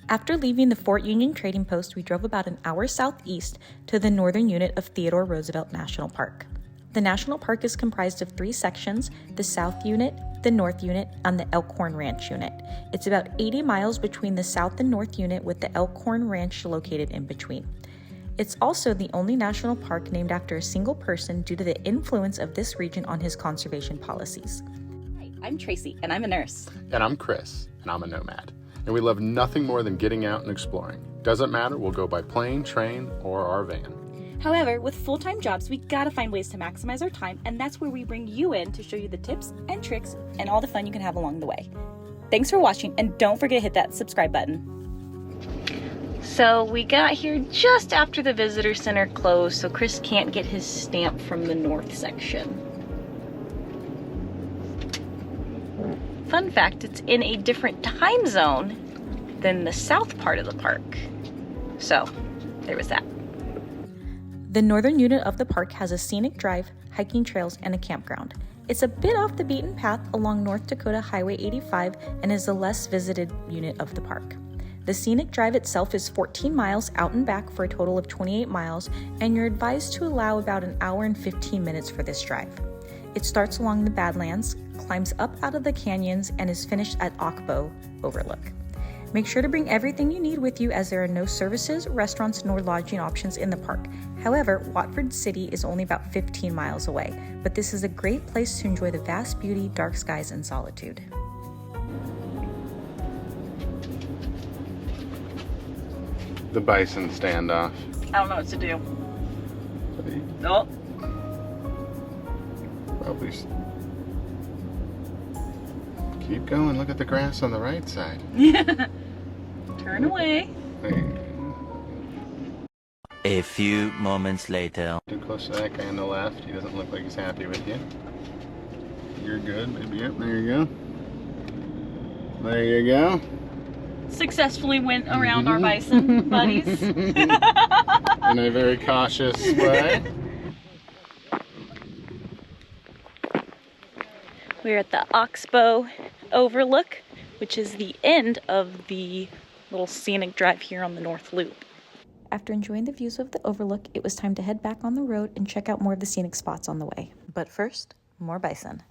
After leaving the Fort Union Trading Post, we drove about an hour southeast to the Northern Unit of Theodore Roosevelt National Park. The National Park is comprised of 3 sections: the South Unit, the North Unit, and the Elkhorn Ranch Unit. It's about 80 miles between the South and North Unit, with the Elkhorn Ranch located in between. It's also the only national park named after a single person due to the influence of this region on his conservation policies. Hi, I'm Tracy, and I'm a nurse. And I'm Chris, and I'm a nomad. And we love nothing more than getting out and exploring. Doesn't matter, we'll go by plane, train, or our van. However, with full-time jobs, we gotta find ways to maximize our time, and that's where we bring you in to show you the tips and tricks and all the fun you can have along the way. Thanks for watching, and don't forget to hit that subscribe button. So we got here just after the visitor center closed, so Chris can't get his stamp from the north section. Fun fact, it's in a different time zone than the south part of the park. So, there was that. The northern unit of the park has a scenic drive, hiking trails, and a campground. It's a bit off the beaten path along North Dakota Highway 85 and is the less visited unit of the park. The scenic drive itself is 14 miles out and back for a total of 28 miles, and you're advised to allow about an hour and 15 minutes for this drive. It starts along the Badlands, climbs up out of the canyons, and is finished at Oxbow, Overlook. Make sure to bring everything you need with you, as there are no services, restaurants, nor lodging options in the park. However, Watford City is only about 15 miles away, but this is a great place to enjoy the vast beauty, dark skies, and solitude. The Bison standoff. I don't know what to do. Oh. Probably keep going. Look at the grass on the right side. Yeah. Turn away. A few moments later. Too close to that guy on the left. He doesn't look like he's happy with you. You're good. Maybe. Yep. There you go. There you go. Successfully went around our bison buddies. In a very cautious way. We're at the Oxbow Overlook, which is the end of the little scenic drive here on the North Loop. After enjoying the views of the Overlook, it was time to head back on the road and check out more of the scenic spots on the way. But first, more bison.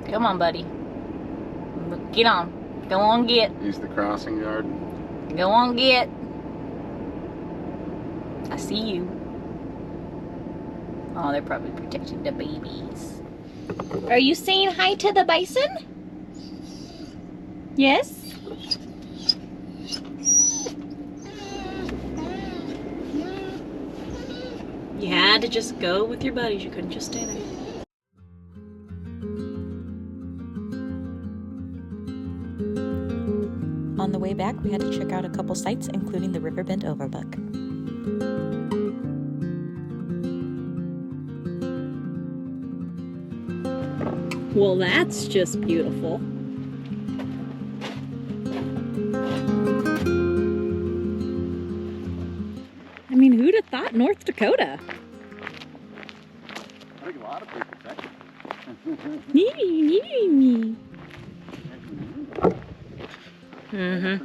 Come on, buddy. Get on. Go on, get. Use the crossing guard. Go on, get. I see you. Oh, they're probably protecting the babies. Are you saying hi to the bison? Yes? You had to just go with your buddies. You couldn't just stay there. On the way back, we had to check out a couple sites, including the riverbed Overlook. Well, that's just beautiful. I mean, who'd have thought North Dakota? I think a lot of people think. Me. Mm-hmm.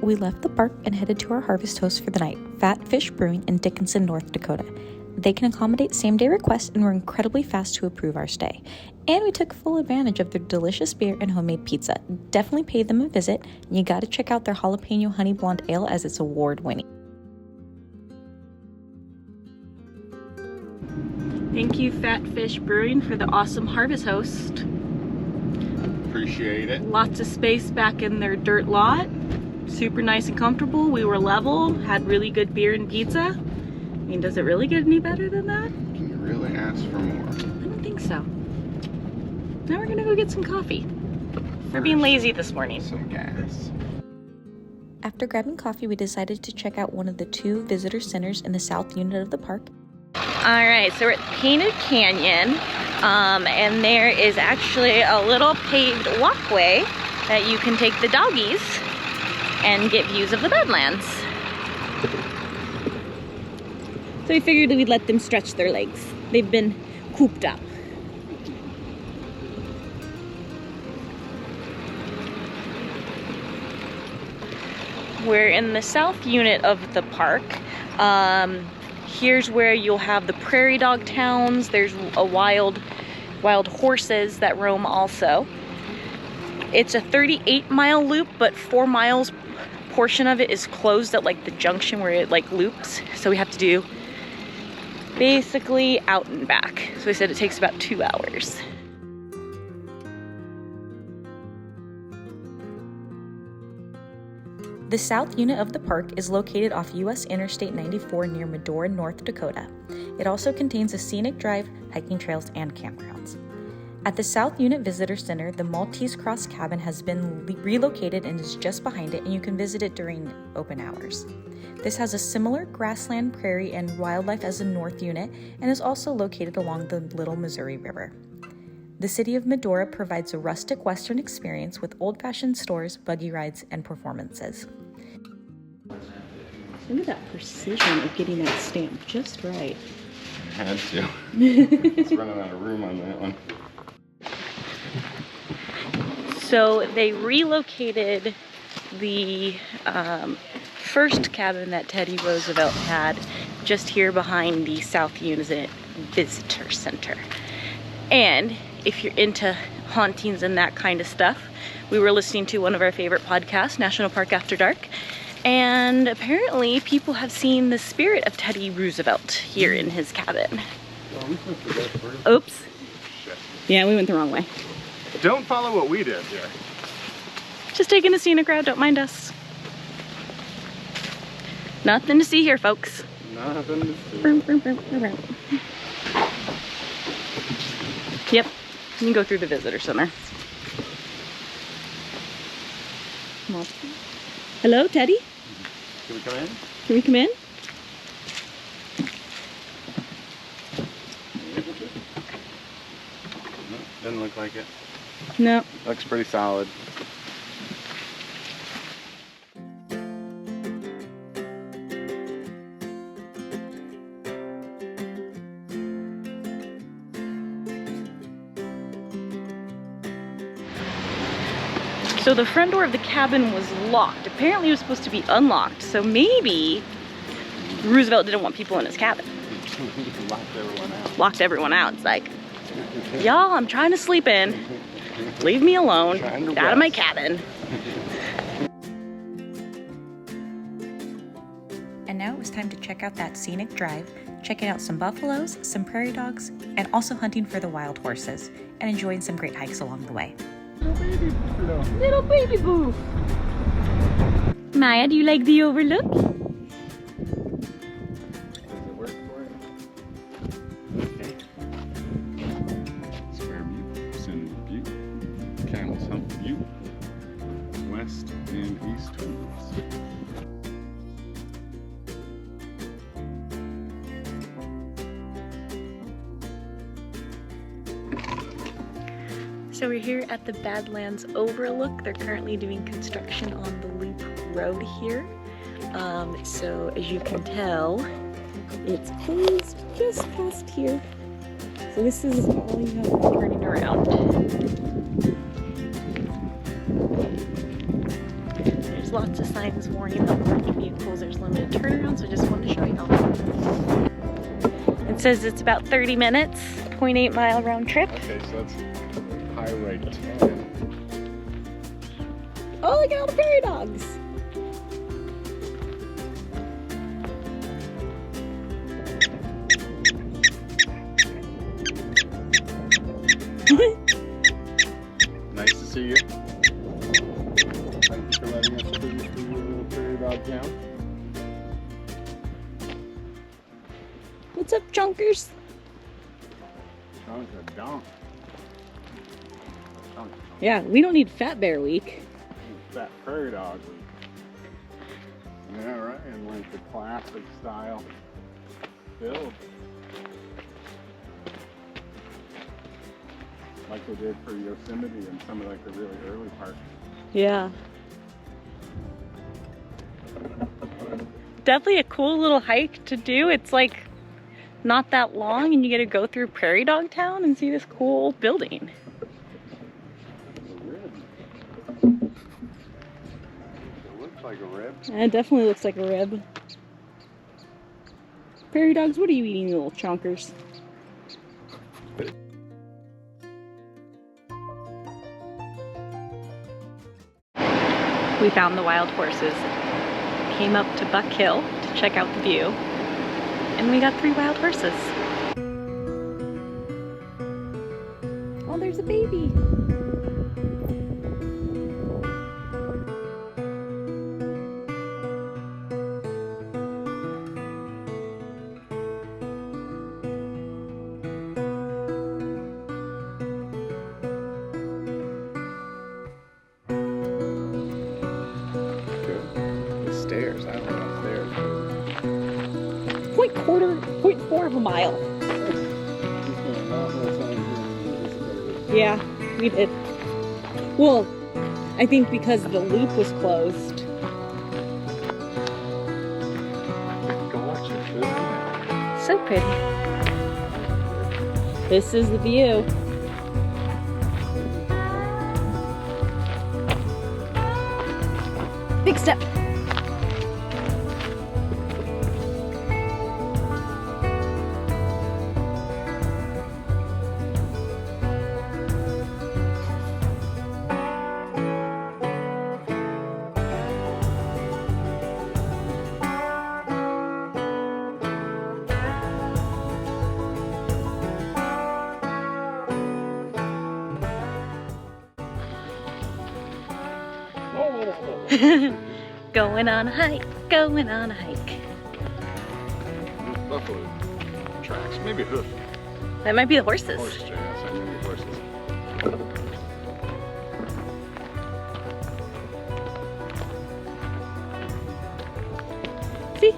We left the park and headed to our harvest host for the night, Phat Fish Brewing in Dickinson, North Dakota. They can accommodate same-day requests and were incredibly fast to approve our stay. And we took full advantage of their delicious beer and homemade pizza. Definitely pay them a visit, and you gotta check out their jalapeno honey blonde ale, as it's award-winning. Thank you, Phat Fish Brewing, for the awesome harvest host. Appreciate it. Lots of space back in their dirt lot. Super nice and comfortable. We were level, had really good beer and pizza. I mean, does it really get any better than that? Can you really ask for more? I don't think so. Now we're gonna go get some coffee. We're being lazy this morning. Some gas. After grabbing coffee, we decided to check out one of the 2 visitor centers in the south unit of the park. All right, so we're at Painted Canyon, and there is actually a little paved walkway that you can take the doggies and get views of the Badlands. So we figured we'd let them stretch their legs. They've been cooped up. We're in the south unit of the park. Here's where you'll have the prairie dog towns. There's a wild horses that roam also. It's a 38-mile loop, but 4 miles portion of it is closed at like the junction where it like loops. So we have to do basically out and back. So we said it takes about 2 hours. The south unit of the park is located off US Interstate 94 near Medora, North Dakota. It also contains a scenic drive, hiking trails, and campgrounds. At the South Unit Visitor Center, the Maltese Cross Cabin has been relocated and is just behind it, and you can visit it during open hours. This has a similar grassland, prairie, and wildlife as the North Unit and is also located along the Little Missouri River. The city of Medora provides a rustic Western experience with old-fashioned stores, buggy rides, and performances. Look at that precision of getting that stamp just right. I had to. It's running out of room on that one. So they relocated the first cabin that Teddy Roosevelt had just here behind the South Unit Visitor Center. And if you're into hauntings and that kind of stuff, we were listening to one of our favorite podcasts, National Park After Dark, and apparently people have seen the spirit of Teddy Roosevelt here in his cabin. Oops. Yeah, we went the wrong way. Don't follow what we did here. Just taking a scenic route, don't mind us. Nothing to see here, folks. Nothing to see. Vroom, vroom, vroom, vroom. Yep, you can go through the visitor center. Hello, Teddy? Can we come in? Can we come in? No, doesn't look like it. No. Looks pretty solid. So the front door of the cabin was locked. Apparently it was supposed to be unlocked. So maybe Roosevelt didn't want people in his cabin. Locked everyone out. Locked everyone out. It's like, y'all, I'm trying to sleep in. Leave me alone. Get out of my cabin. And now it was time to check out that scenic drive, checking out some buffaloes, some prairie dogs, and also hunting for the wild horses, and enjoying some great hikes along the way. Little baby boo. Maya, do you like the Overlook? Does it work for it? Okay. Square Butte, Cinder Butte, Camel's Hump Butte, West and East Tools. So we're here at the Badlands Overlook. They're currently doing construction on the loop road here. So as you can tell, it's closed just past here. So this is all you have for turning around. There's lots of signs warning about large vehicles. There's limited turnaround, so I just wanted to show you. It says it's about 30 minutes, 0.8 mile round trip. Okay, so that's Highway 10. Oh, look at all the prairie dogs. Nice to see you. Thank you for letting us cruise through your little prairie dog town. What's up, chunkers? Chunk of donk. Yeah, we don't need Fat Bear Week. Fat prairie dog week. Yeah, right. And like the classic style build. like they did for Yosemite and some of like the really early parks. Yeah. Definitely a cool little hike to do. It's like not that long and you get to go through Prairie Dog Town and see this cool old building. It looks like a rib. It definitely looks like a rib. Prairie dogs, what are you eating, you little chonkers? We found the wild horses. Came up to Buck Hill to check out the view. And we got 3 wild horses. Oh, there's a baby. Stairs. I don't know stairs. 0.4 of a mile. Yeah, we did. Well, I think because the loop was closed. So pretty. This is the view. Big step. Going on a hike, going on a hike. Buffalo tracks, maybe hoof. That might be the horses. Horse tracks, I mean horses. See?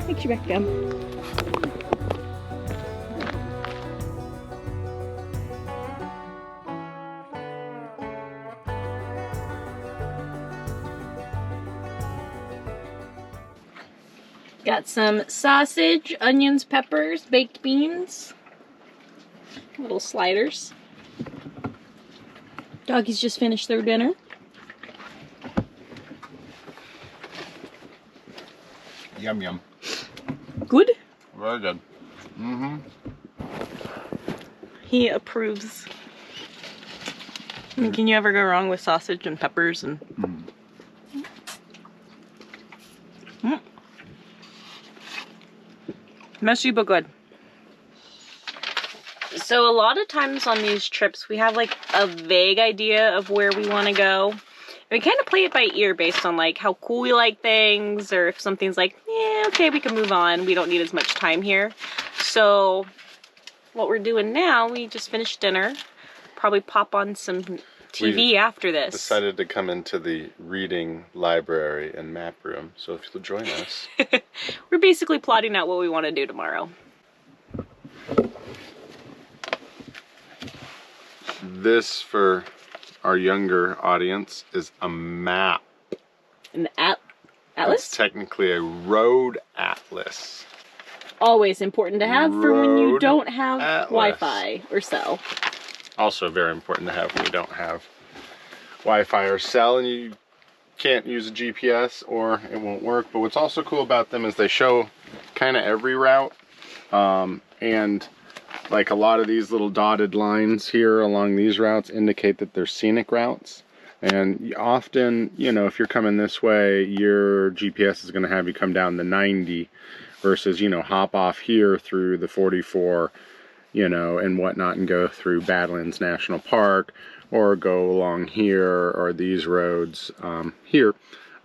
Makes you back down. Got some sausage, onions, peppers, baked beans, little sliders. Doggies just finished their dinner. Yum yum. Good? Very good. Mm-hmm. He approves. I mean, can you ever go wrong with sausage and peppers and... Messy but good. So a lot of times on these trips we have like a vague idea of where we want to go. And we kind of play it by ear based on like how cool we like things, or if something's like, yeah, okay, we can move on. We don't need as much time here. So what we're doing now, we just finished dinner. Probably pop on some TV after this. Decided to come into the reading library and map room, so if you'll join us. We're basically plotting out what we want to do tomorrow. This, for our younger audience, is a map. An atlas? It's technically a road atlas. Always important to have for when you Road don't have atlas. Wi-Fi or cell. Also very important to have when you don't have Wi-Fi or cell and you can't use a GPS or it won't work. But what's also cool about them is they show kind of every route, and like a lot of these little dotted lines here along these routes indicate that they're scenic routes. And often, you know, if you're coming this way, your GPS is going to have you come down the 90 versus, you know, hop off here through the 44, you know, and whatnot, and go through Badlands National Park, or go along here, or these roads here,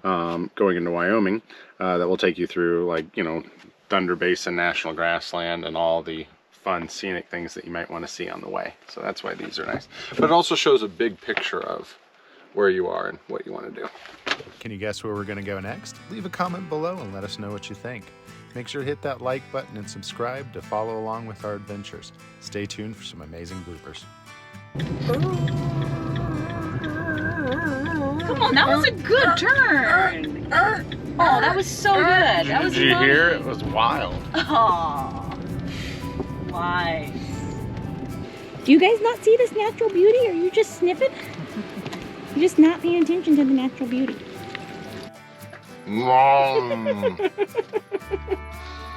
going into Wyoming, that will take you through, like, you know, Thunder Basin National Grassland and all the fun scenic things that you might want to see on the way. So that's why these are nice. But it also shows a big picture of where you are and what you want to do. Can you guess where we're going to go next? Leave a comment below and let us know what you think. Make sure to hit that like button and subscribe to follow along with our adventures. Stay tuned for some amazing bloopers. Come on, that was a good turn. Oh, that was so good. That was Did you fun. hear? It was wild. Oh, nice. Do you guys not see this natural beauty? Or are you just sniffing? You're just not paying attention to the natural beauty.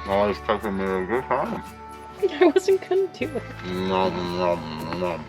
Oh, it's taking me a good time. I wasn't gonna do it. Nom, nom, nom.